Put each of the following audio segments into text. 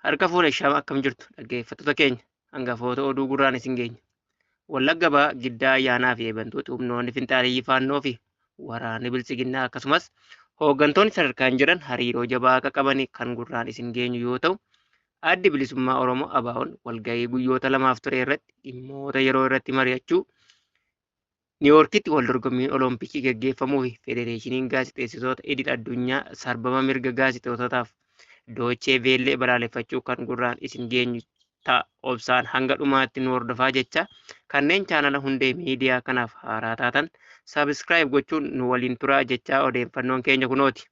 Harka fuudhe shama akkam jirtu dhaggeeffattoota keenya hangafoota oduu gurraan isin geenya. Wallagga Bahaa giddaa ayyaanaa fi eebantoota humnoonni finxaaliyyii faannoo fi waraanni bilchiginnaa akkasumas hooggantoonni sadarkaan jiran hariiroo jabaa akka qaban kan gurraan isin geenyu yoo ta'u, addi bilisummaa Oromoo ABO'n walgahii guyyoota lamaaf ture irratti dhimmoota yeroo irratti mari'achuu Niiwoorkitti wal dorgommiin Olompikii gaggeeffamuu fi Federeeshiniin Gaazexeessitoota idil addunyaa sarbama mirga gaazexeessotaaf Doochee Veellee balaaleffachuu kan gurraan isin geenyu ta'a. Obsaan hanga dhumaatti nu hordofaa jecha kanneen chaanala hundee miidiyaa kanaaf haaraa taatan sabiskiraayib gochuun nu waliin turaa jechaa odeeffannoon keenya kunooti.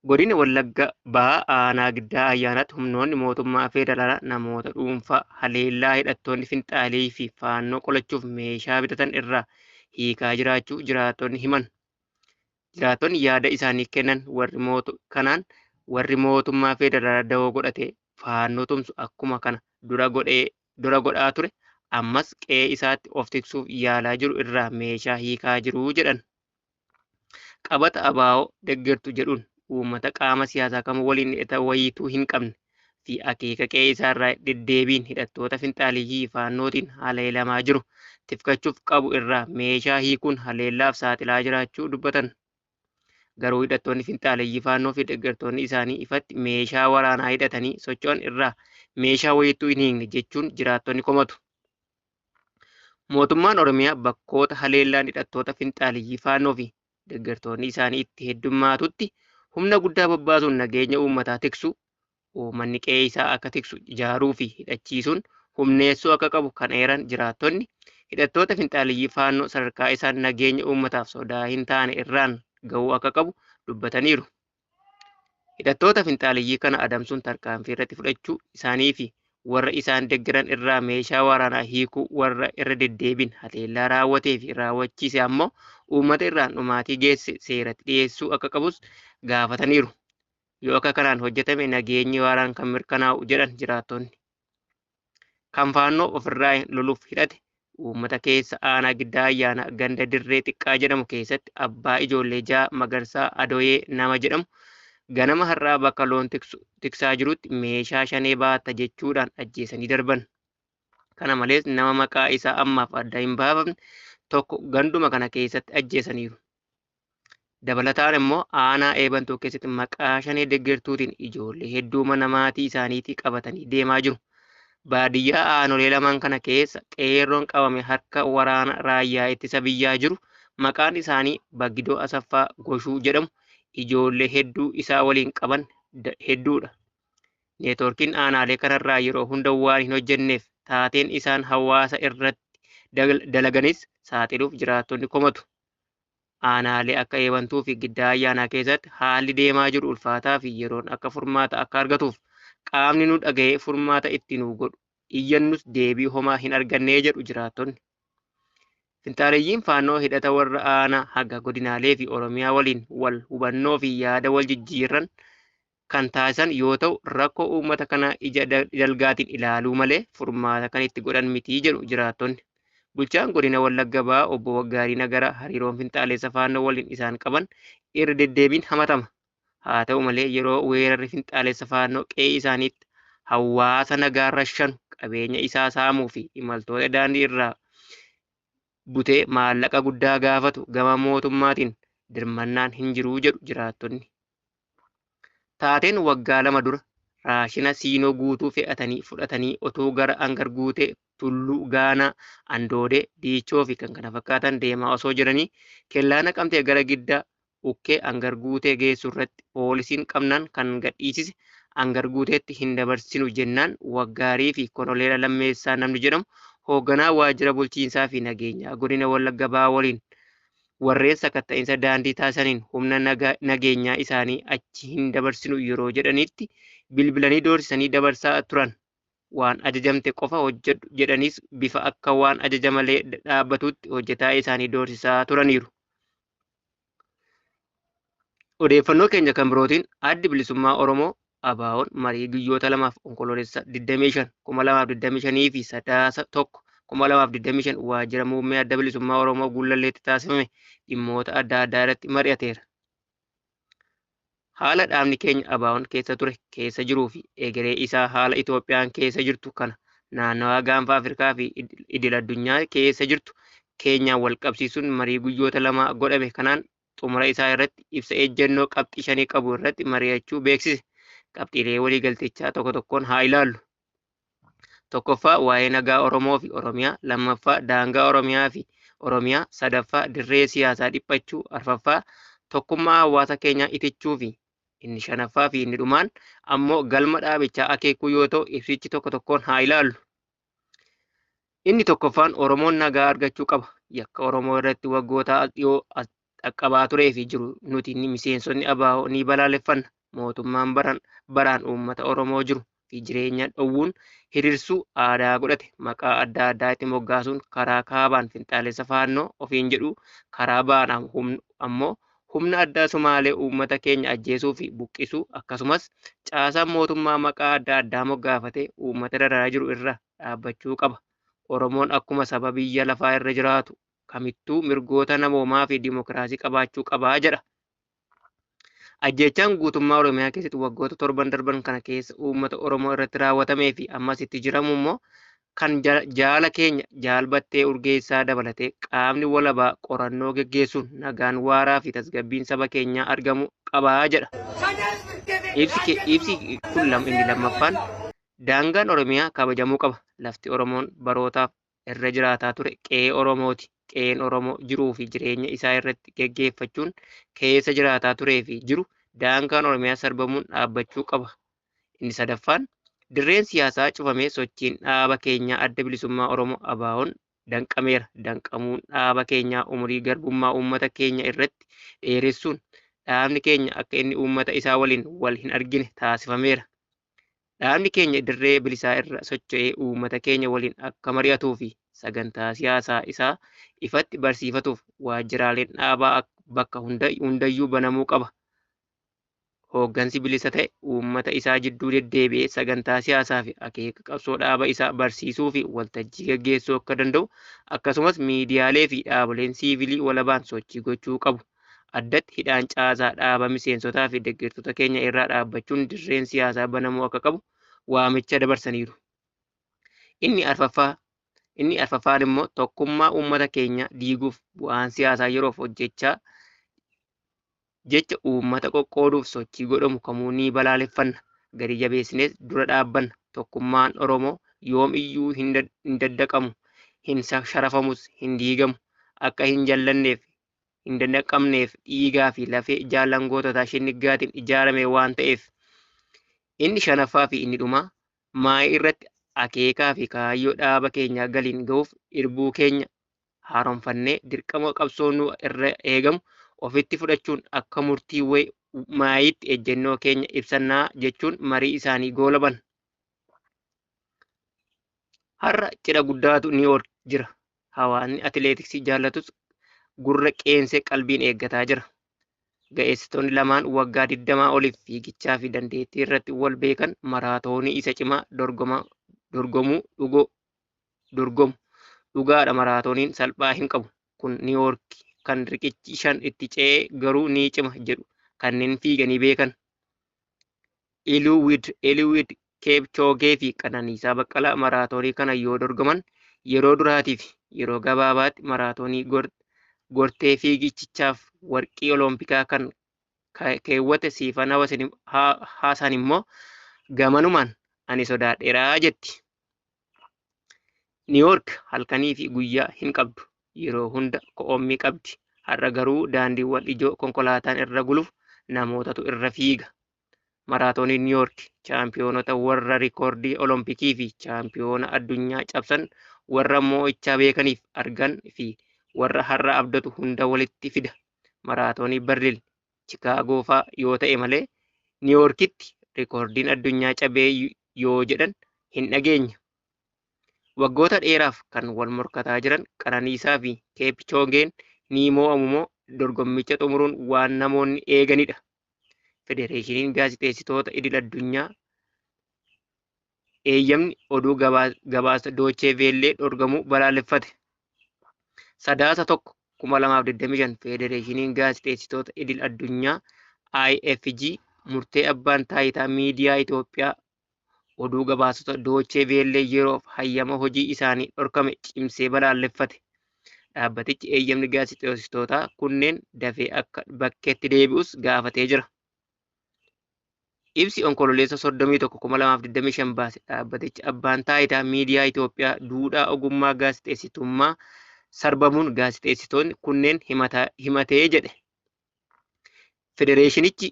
Godina Wallagga Bahaa aanaa giddaa ayyaanaatti humnoonni mootummaa federaalaa namoota dhuunfaa haleellaa hidhattoonni finxaalii fi faannoo qolachuuf meeshaa bitatan irraa hiikaa jiraachuu jiraattonni himan. Jiraattonni yaada isaanii kennan warri mootummaa federaalaa dawoo godhatee faannoo tumsu akkuma kana dura godhaa ture ammas qe'ee isaatti of tiksuuf yaalaa jiru irraa meeshaa hiikaa jiru jedhan. Qabata ABO deeggartu jedhuun uummata qaama siyaasaa kamuu waliin hidhata wayiituu hin qabne fi akeeka qe'ee isaarraa deddeebiin hidhattoota finxaaliyyii faannootiin haleelamaa jiru tifkachuuf qabu irraa meeshaa hiikuun haleellaaf saaxilaa jiraachuu dubbatan. Garuu hidhattoonni finxaaliyyii faannoo fi deeggartoonni isaanii ifatti meeshaa waraanaa hidhatanii socho'an irraa meeshaa wayiituu hin hiikne jechuun jiraattonni komatu. Mootummaan Oromiyaa bakkoota haleellaan hidhattoota finxaaliyyii faannoo fi deeggartoonni isaanii itti heddummaatutti humna guddaa bobbaasuun nageenya uummataa tiksu, uummanni qe'ee isaa akka tiksu ijaaruu fi hidhachiisuun humneessuu akka qabu kan eeran jiraattonni hidhattoota finxaaliyyii faannoo sadarkaa isaan nageenya uummataaf sodaa hin taane irraan ga'uu akka qabu dubbataniiru. Hidhattoota finxaaliyyii kana adamsuun tarkaanfii irratti fudhachuu isaanii fi warra isaan deeggaran irraa meeshaa waraanaa hiikuu warra irra deddeebiin haleellaa raawwatee fi raawwachiise ammoo uummata irraan dhumaatii geesse seeratti dhiyeessuu akka qabus gaafataniiru. Yoo akka kanaan hojjetame nageenyi waaraan kan mirkanaa'u jedhan jiraattonni. Kan faannoo ofirraa loluuf hidhate uummata keessa aanaa giddaa ayyaanaa ganda dirree xiqqaa jedhamu keessatti abbaa ijoollee 6 Magarsaa Adoyee nama jedhamu ganama har'aa bakka loon tiksaa jirutti meeshaa shanee baatta jechuudhaan ajjeesanii darban. Kana malees nama maqaa isaa ammaaf adda hin baafamne tokko ganduma kana keessatti ajjeesaniiru. Dabalataan immoo aanaa eebantuu keessatti maqaa shanee deeggartuutiin ijoollee hedduu mana maatii isaaniitii qabatanii deemaa jiru. Baadiyyaa aanolee lamaan kana keessa qeerroon qabame harka waraana raayyaa ittisa biyyaa jiru maqaan isaanii Baggidoo Asaffaa Goshuu jedhamu ijoollee hedduu isaa waliin qaban hedduudha. Neetwoorkiin aanaalee kanarraa yeroo hunda waan hin hojjenneef taateen isaan hawaasa irratti dalaganis saaxiluuf jiraattonni komatu. Aanaalee akka eebantuu fi giddaa ayyaanaa keessatti haalli deemaa jiru ulfaataa fi yeroon akka furmaata akka argatuuf qaamni nu dhaga'ee furmaata itti nu godhu iyyannus deebii homaa hin argannee jedhu jiraattonni. Finxaaliyyiin faannoo hidhata warra aanaa haga godinaalee fi Oromiyaa waliin wal hubannoo fi yaada wal jijjiirran kan taasisan yoo ta'u rakkoo uummata kanaa ija dalgaatiin ilaaluu malee furmaata kan itti godhan mitii jedhu jiraattonni. Bulchaan godina Wallagga Bahaa obbo Waggaarii Nagaraa hariiroon finxaaleessa faannoo waliin isaan qaban irra deddeebiin hamatama. Haa ta'u malee yeroo weerarri finxaaleessa faannoo qe'ee isaaniitti hawaasa nagaa rashanu qabeenya isaa saamuu fi imaltoota daandii irraa butee maallaqa guddaa gaafatu gama mootummaatiin dirmannaan hin jiruu jedhu jiraattonni. Taateen waggaa 2 dura raashina siinoo guutuu fe'atanii fudhatanii otoo gara hangar guutee Tulluu Gaanaa, Andoodee, Diichoo fi kan kana fakkaatan deemaa osoo jiranii kellaa naqamtee gara giddaa ukkee hangar guutee geessu irratti poolisiin qabnaan kan gadhiisise hangar guuteetti hin dabarsinu jennaan Waggaarii fi Konoleela Lammeessaa namni jedhamu hoogganaa waajjira bulchiinsaa fi nageenyaa godina Wallagga Bahaa waliin warreen sakatta'insa daandii taasisaniin humna nageenyaa isaanii achi hin dabarsinu yeroo jedhanitti bilbilanii doorsisanii dabarsaa turan. Waan ajajamte qofa hojjedhu jedhaniis bifa akka waan ajaja malee dhaabbatutti hojjetaa isaanii doorsisaa turaniiru. Odeeffannoo keenya kan birootiin addi bilisummaa Oromoo ABO'n marii guyyoota 2 onkoloolessa 25 2025 fi sadaasa 1 2025 waajjira muummee adda bilisummaa Oromoo Gullalleetti taasifame dhimmoota adda addaa irratti mari'ateera. haala dhaabni keenya ABO'n keessa ture keessa jiruu fi egeree isaa haala Itoophiyaan keessa jirtu kana naannawaa gaanfa Afrikaa fi idil addunyaa keessa jirtu keenyaan wal qabsiisuun marii guyyoota lama godhame kanaan xumura isaa irratti ibsa ejjennoo qabxii 5 qabu irratti mari'achuu beeksise. Qabxiilee waliigaltichaa tokko tokkoon haa ilaallu. Tokkoffaa waa'ee nagaa Oromoo fi Oromiyaa, lammaffaa daangaa Oromiyaa fi Oromiyaa, sadaffaa dirree siyaasaa dhiphachuu, arfaffaa tokkummaa hawaasa keenyaa itichuu fi inni shanaffaa fi inni dhumaan ammoo galma dhaabichaa akeekuu yoo ta'u ibsichi tokko tokkoon haa ilaallu. Inni tokkoffaan Oromoon nagaa argachuu qaba. Yakka Oromoo irratti waggoota dhiyoo dhaqqabaa turee fi jiru nuti miseensonni ABO ni balaaleffanna. Mootummaan baraan uummata Oromoo jiru fi jireenya dhowwuun hiriirsuu aadaa godhate maqaa adda addaa itti moggaasuun karaa kaabaan finxaalessa faannoo ofiin jedhu karaa ba'aan ammoo humna addaa Sumaalee uummata keenya ajjeesuu fi buqqisuu akkasumas caasaan mootummaa maqaa adda addaa moggaafatee uummata dararaa jiru irra dhaabbachuu qaba. Oromoon akkuma saba biyya lafaa irra jiraatu kamittuu mirgoota namoomaa fi dimokiraasii qabaachuu qabaa jedha. Ajjechaan guutummaa Oromiyaa keessatti waggoota 7 darban kana keessa uummata Oromoo irratti raawwatamee fi ammas itti jiramu immoo kan jaala keenya jaalbattee urgeessaa dabalatee qaamni walabaa qorannoo geggeessuun nagaan waaraa fi tasgabbiin saba keenyaa argamu qabaa jedha. Ibsi kun inni lammaffaan daangaan Oromiyaa kabajamuu qaba. Lafti Oromoon barootaaf irra jiraataa ture qe'ee Oromooti. Qe'een Oromoo jiruu fi jireenya isaa irratti geggeeffachuun keessa jiraataa turee fi jiru daangaan Oromiyaa sarbamuun dhaabbachuu qaba. Inni sadaffaan dirreen siyaasaa cufamee sochiin dhaaba keenyaa adda bilisummaa Oromoo ABO'n danqameera. Danqamuun dhaaba keenyaa umurii garbummaa uummata keenya irratti dheeressuun dhaabni keenya akka inni uummata isaa waliin wal hin argine taasifameera. Dhaabni keenya dirree bilisaa irra socho'ee uummata keenya waliin akka mari'atuu fi sagantaa siyaasaa isaa ifatti barsiifatuuf waajjiraaleen dhaabaa bakka hundayyuu banamuu qaba. Hooggansi bilisa ta'e uummata isaa jidduu deddeebi'ee sagantaa siyaasaa fi akeeka qabsoo dhaaba isaa barsiisuu fi waltajjii gaggeessuu akka danda'u akkasumas miidiyaalee fi dhaaboleen siivilii walabaan sochii gochuu qabu. Addatti hidhaan caasaa dhaaba miseensotaa fi deeggartoota keenya irraa dhaabbachuun dirreen siyaasaa banamuu akka qabu waamicha dabarsaniiru. Inni arfaffaan immoo tokkummaa uummata keenya diiguuf bu'aan siyaasaa yeroof hojjechaa jecha uummata qoqqooduuf sochii godhamu kamuu ni balaaleffanna. Gadi jabeessinees dura dhaabbanna. Tokkummaan Oromoo yoom iyyuu hin daddaqamu, hin sharafamus, hin diigamu. Akka hin jallanneef hin dandaqamneef dhiigaa fi lafee jaallangoota shinniggaatiin ijaarame waan ta'eef. Inni shanaffaa fi inni dhumaa maayii irratti akeekaa fi kaayyoo dhaaba keenyaa galiin ga'uuf irbuu keenya haaromfannee dirqama qabsoon nu irra eegamu ofitti fudhachuun akka murtii maayiitti ejjennoo keenya ibsannaa jechuun marii isaanii goolaban. Har'a cidha guddaatu New York jira. Hawaasni atileetiksii jaallatus gurra qeensee qalbiin eeggataa jira. Ga'eessitoonni lamaan waggaa 20 oliif fiigichaa fi dandeettii irratti wal beekan maraatoonii isa cimaa dorgomu. Dhugaadha maraatooniin salphaa hin qabu. Kun New York kan riqichi 5 itti ce'ee garuu ni cima jedhu kanneen fiiganii beekan. Eliud Kipchoge fi Qananiisaa Baqqalaa maraatoonii kana yoo dorgoman yeroo duraatiif yeroo gabaabaatti maraatoonii gortee fiigichichaaf warqii oloompikaa kan keewwate siifan haasan immoo gamanumaan ani sodaadheeraa jetti. New York halkanii fi guyyaa hin qabdu. Yeroo hunda ko'ommii qabdi. Har'a garuu daandiiwwan ijoo konkolaataan irra guluuf namootatu irra fiiga. Maraatooniin New York chaampiyoonota warra rikoordii olompikii fi chaampiyoona addunyaa cabsan warra mo'ichaa beekaniif argan fi warra har'a abdatu hunda walitti fida. Maraatoonii Berliin, Chicaagoo fa'aa yoo ta'e malee New Yorkitti rikoordiin addunyaa cabee yoo jedhan hin dhageenye. Waggoota dheeraaf kan wal morkataa jiran Qananiisaa fi Kipchoogeen ni mo'amu moo dorgommicha xumuruun waan namoonni eeganidha. Federeeshiniin gaazexeessitoota idil addunyaa eeyyamni oduu gabaasa Doochee Veellee dorgomuu balaaleffate. Sadaasa 1 2025 Federeeshiniin gaazexeessitoota idil addunyaa IFG murtee abbaan taayitaa miidiyaa Itoophiyaa oduu gabaasota Doochee Veellee yeroof hayyama hojii isaanii dhorkame cimsee balaaleffate. Dhaabbatichi eeyyamni gaazexeessitootaa kunneen dafee akka bakkeetti deebi'us gaafatee jira. Ibsi onkololeessa 31/2025 baase dhaabbatichi abbaan taayitaa miidiyaa Itoophiyaa duudhaa ogummaa gaazexeessitummaa sarbamuun gaazexeessitoonni kunneen himatee jedhe. Federeeshinichi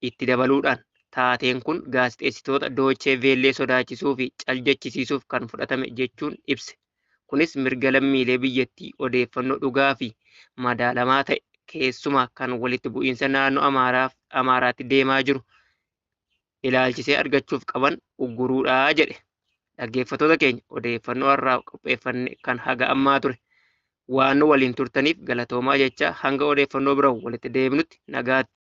itti dabaluudhaan taateen kun gaazexeessitoota Doochee Veellee sodaachisuu fi caljechisiisuuf kan fudhatame jechuun ibse. Kunis mirga lammiilee biyyattii odeeffannoo dhugaa fi madaalamaa ta'e keessumaa kan walitti bu'iinsa naannoo Amaaraatti deemaa jiru ilaalchisee argachuuf qaban ugguruudhaa jedhe. Dhaggeeffattoota keenya odeeffannoo har'aa qopheeffanne kan haga ammaa ture. Waan waliin turtaniif galatoomaa jecha hanga odeeffannoo biroo walitti deebinutti nagaatti.